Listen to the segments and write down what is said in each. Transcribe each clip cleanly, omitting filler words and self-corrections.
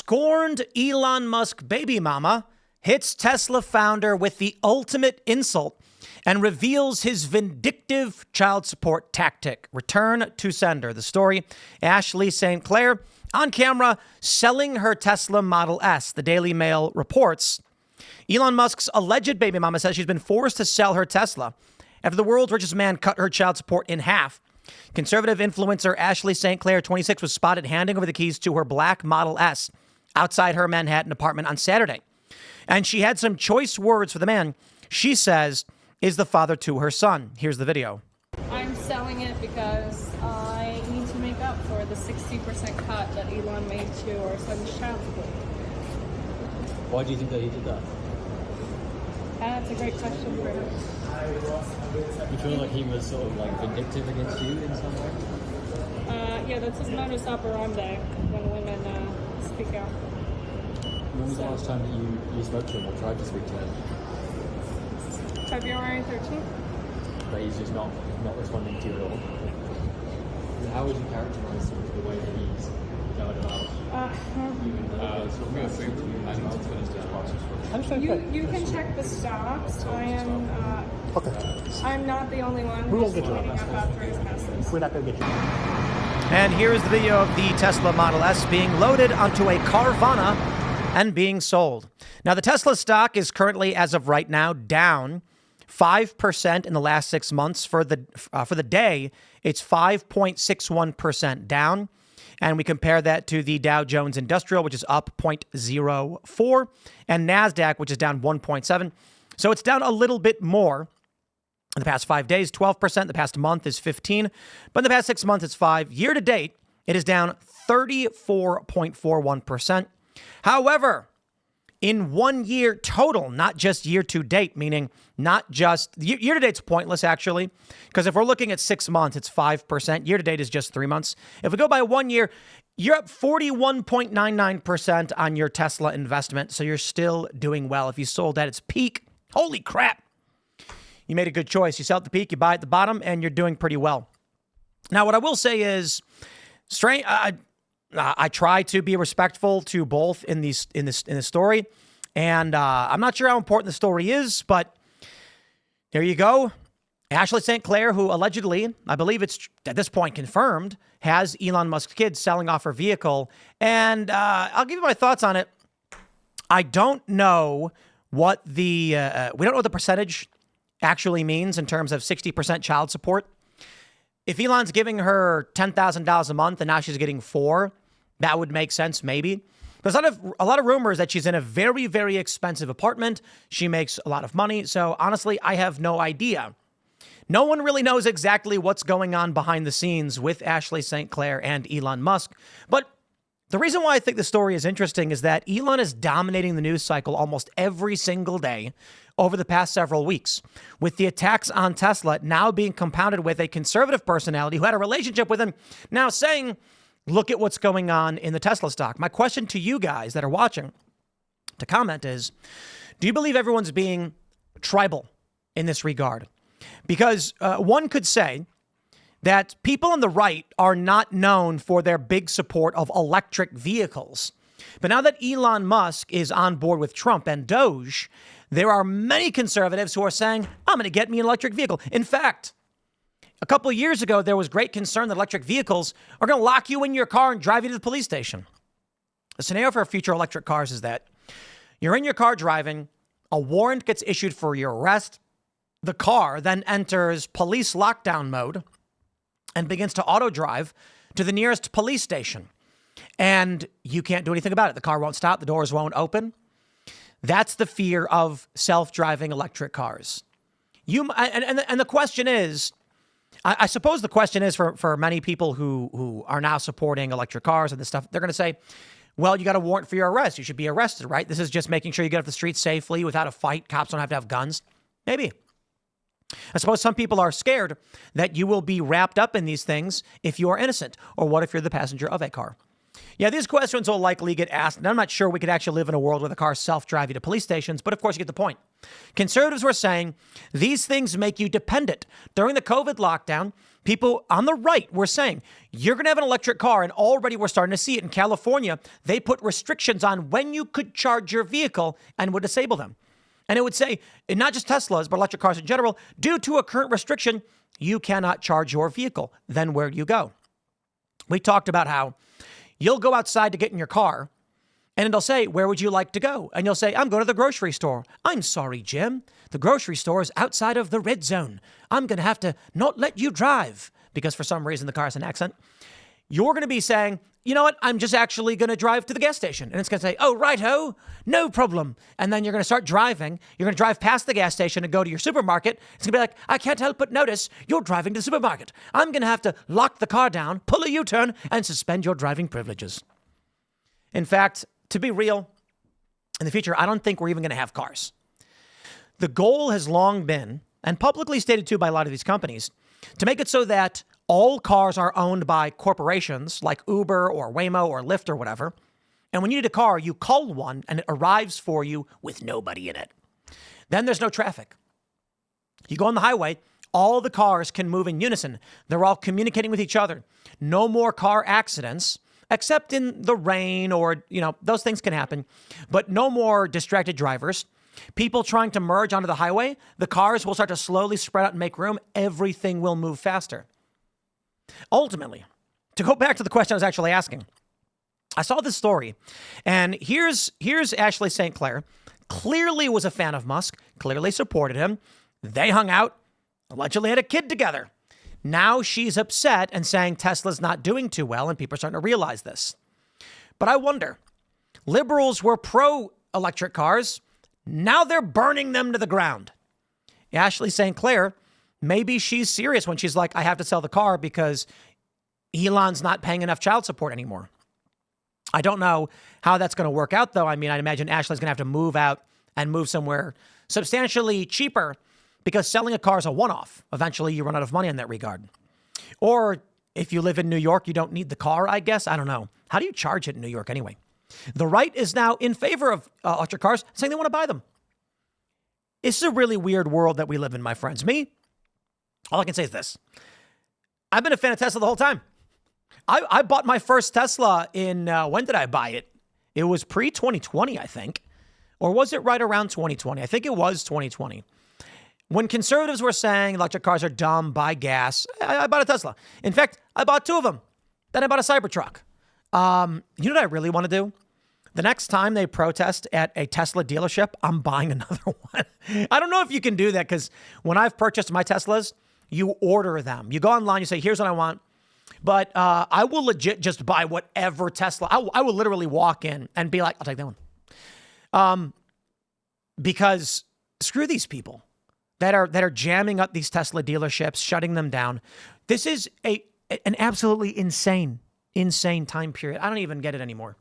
scorned Elon Musk baby mama hits Tesla founder with the ultimate insult and reveals his vindictive child support tactic. Return to sender. The story, Ashley St. Clair on camera selling her Tesla Model S. The Daily Mail reports Elon Musk's alleged baby mama says she's been forced to sell her Tesla after the world's richest man cut her child support in half. Conservative influencer Ashley St. Clair, 26, was spotted handing over the keys to her black Model S outside her Manhattan apartment on Saturday. And she had some choice words for the man she says is the father to her son. Here's the video. I'm selling it because I need to make up for the 60% cut that Elon made to our son's child support. Why do you think that he did that? That's a great question for him. You feel like he was sort of like vindictive against you in some way? Yeah, that's his modus operandi when women speak out. When was the last time that you spoke to him or tried to speak to him? February 13th. But he's just not responding to you at all. How would you characterize sort of the way that he's going about you can check the stops. I'm not the only one who's cleaning up after his messes. We're not going to get you. And here is the video of the Tesla Model S being loaded onto a Carvana and being sold. Now, the Tesla stock is currently, as of right now, down 5% in the last 6 months. For the day, it's 5.61% down. And we compare that to the Dow Jones Industrial, which is up 0.04, and NASDAQ, which is down 1.7. So it's down a little bit more in the past 5 days, 12%. The past month is 15%. But in the past 6 months, it's 5%. Year to date, it is down 34.41%. However, in 1 year total, not just year to date, meaning not just year to date's pointless, actually, because if we're looking at 6 months, it's 5%. Year to date is just 3 months. If we go by 1 year, you're up 41.99% on your Tesla investment. So you're still doing well. If you sold at its peak, holy crap, you made a good choice. You sell at the peak, you buy at the bottom, and you're doing pretty well. Now, what I will say is, I try to be respectful to both in this story, and I'm not sure how important the story is, but there you go. Ashley St. Clair, who allegedly, I believe it's at this point confirmed, has Elon Musk's kids selling off her vehicle, and I'll give you my thoughts on it. I don't know what we don't know what the percentage actually means in terms of 60% child support. If Elon's giving her $10,000 a month and now she's getting $4,000, that would make sense, maybe. There's a lot of rumors that she's in a very, very expensive apartment. She makes a lot of money. So honestly, I have no idea. No one really knows exactly what's going on behind the scenes with Ashley St. Clair and Elon Musk. But the reason why I think the story is interesting is that Elon is dominating the news cycle almost every single day over the past several weeks, with the attacks on Tesla now being compounded with a conservative personality who had a relationship with him now saying, look at what's going on in the Tesla stock. My question to you guys that are watching to comment is, do you believe everyone's being tribal in this regard? Because one could say that people on the right are not known for their big support of electric vehicles. But now that Elon Musk is on board with Trump and Doge, there are many conservatives who are saying, I'm going to get me an electric vehicle. In fact, a couple of years ago, there was great concern that electric vehicles are going to lock you in your car and drive you to the police station. The scenario for future electric cars is that you're in your car driving, a warrant gets issued for your arrest, the car then enters police lockdown mode and begins to auto drive to the nearest police station. And you can't do anything about it. The car won't stop. The doors won't open. That's the fear of self-driving electric cars. And the question is, I suppose the question is for many people who are now supporting electric cars and this stuff, they're going to say, well, you got a warrant for your arrest. You should be arrested, right? This is just making sure you get off the street safely without a fight. Cops don't have to have guns. Maybe. I suppose some people are scared that you will be wrapped up in these things if you are innocent. Or what if you're the passenger of a car? Yeah, these questions will likely get asked, and I'm not sure we could actually live in a world where the cars self-drive you to police stations, but of course you get the point. Conservatives were saying these things make you dependent. During the COVID lockdown, People on the right were saying, you're going to have an electric car, and already we're starting to see it in California. They put restrictions on when you could charge your vehicle and would disable them. And it would say, and not just Teslas, but electric cars in general, due to a current restriction, you cannot charge your vehicle. Then where do you go? We talked about how you'll go outside to get in your car, and it'll say, where would you like to go? And you'll say, I'm going to the grocery store. I'm sorry, Jim. The grocery store is outside of the red zone. I'm going to have to not let you drive because for some reason the car has an accent. You're going to be saying, you know what? I'm just actually going to drive to the gas station. And it's going to say, oh, righto, no problem. And then you're going to start driving. You're going to drive past the gas station and go to your supermarket. It's going to be like, I can't help but notice you're driving to the supermarket. I'm going to have to lock the car down, pull a U-turn, and suspend your driving privileges. In fact, to be real, in the future, I don't think we're even going to have cars. The goal has long been, and publicly stated too by a lot of these companies, to make it so that all cars are owned by corporations like Uber or Waymo or Lyft or whatever. And when you need a car, you call one and it arrives for you with nobody in it. Then there's no traffic. You go on the highway, all the cars can move in unison. They're all communicating with each other. No more car accidents. Except in the rain or, those things can happen. But no more distracted drivers. People trying to merge onto the highway. The cars will start to slowly spread out and make room. Everything will move faster. Ultimately, to go back to the question I was actually asking, I saw this story. And here's Ashley St. Clair. Clearly was a fan of Musk. Clearly supported him. They hung out. Allegedly had a kid together. Now she's upset and saying Tesla's not doing too well, and people are starting to realize this. But I wonder, liberals were pro-electric cars. Now they're burning them to the ground. Ashley St. Clair, maybe she's serious when she's like, I have to sell the car because Elon's not paying enough child support anymore. I don't know how that's going to work out, though. I mean, I'd imagine Ashley's going to have to move out and move somewhere substantially cheaper, because selling a car is a one-off. Eventually, you run out of money in that regard. Or if you live in New York, you don't need the car, I guess. I don't know. How do you charge it in New York anyway? The right is now in favor of electric cars, saying they want to buy them. This is a really weird world that we live in, my friends. Me, all I can say is this. I've been a fan of Tesla the whole time. I bought my first Tesla in, when did I buy it? It was pre-2020, I think. Or was it right around 2020? I think it was 2020. When conservatives were saying electric cars are dumb, buy gas, I bought a Tesla. In fact, I bought two of them. Then I bought a Cybertruck. You know what I really want to do? The next time they protest at a Tesla dealership, I'm buying another one. I don't know if you can do that, because when I've purchased my Teslas, you order them. You go online, you say, here's what I want. But I will legit just buy whatever Tesla. I will literally walk in and be like, I'll take that one. Because screw these people that are jamming up these Tesla dealerships, shutting them down. This is an absolutely insane time period. I don't even get it anymore.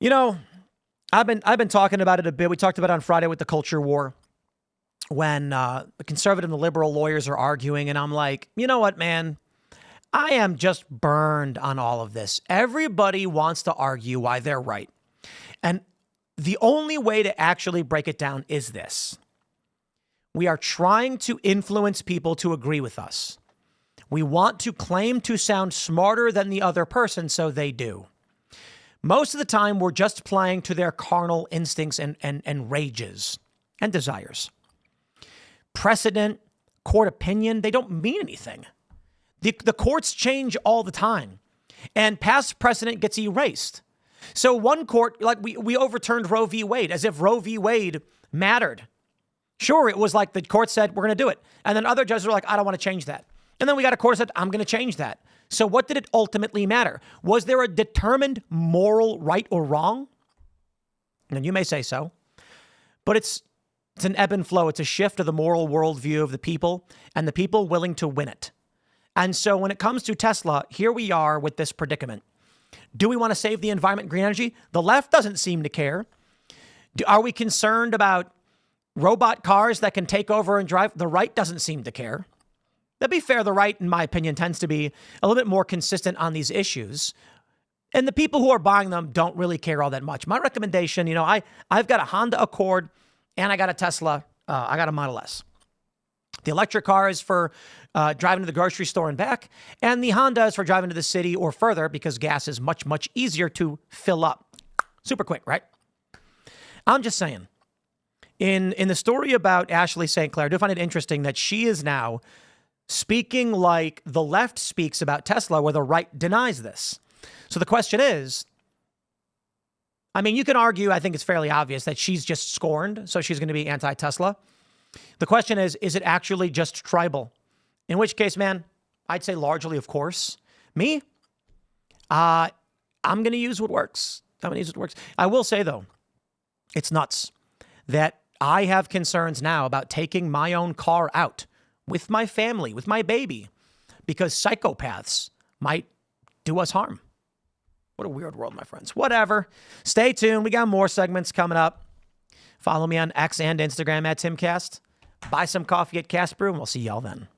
I've been talking about it a bit. We talked about it on Friday with the culture war, when the conservative and the liberal lawyers are arguing, and I'm like, you know what, man? I am just burned on all of this. Everybody wants to argue why they're right. And the only way to actually break it down is this. We are trying to influence people to agree with us. We want to claim to sound smarter than the other person, so they do. Most of the time, we're just playing to their carnal instincts and rages and desires. Precedent, court opinion, they don't mean anything. The courts change all the time, and past precedent gets erased. So one court, like we overturned Roe v. Wade, as if Roe v. Wade mattered. Sure, it was like the court said, we're going to do it. And then other judges were like, I don't want to change that. And then we got a court that said, I'm going to change that. So what did it ultimately matter? Was there a determined moral right or wrong? And you may say so. But it's an ebb and flow. It's a shift of the moral worldview of the people, and the people willing to win it. And so when it comes to Tesla, here we are with this predicament. Do we want to save the environment and green energy? The left doesn't seem to care. Are we concerned about robot cars that can take over and drive? The right doesn't seem to care. To be fair, the right, in my opinion, tends to be a little bit more consistent on these issues. And the people who are buying them don't really care all that much. My recommendation, I've got a Honda Accord and I got a Tesla. I got a Model S. The electric car is for driving to the grocery store and back, and the Honda is for driving to the city or further because gas is much, much easier to fill up. Super quick, right? I'm just saying. In the story about Ashley St. Clair, I do find it interesting that she is now speaking like the left speaks about Tesla, where the right denies this. So the question is, I mean, you can argue, I think it's fairly obvious that she's just scorned, so she's going to be anti-Tesla. The question is it actually just tribal? In which case, man, I'd say largely, of course. Me, I'm going to use what works. I will say, though, it's nuts that I have concerns now about taking my own car out with my family, with my baby, because psychopaths might do us harm. What a weird world, my friends. Whatever. Stay tuned. We got more segments coming up. Follow me on X and Instagram at Timcast. Buy some coffee at Cast Brew, and we'll see y'all then.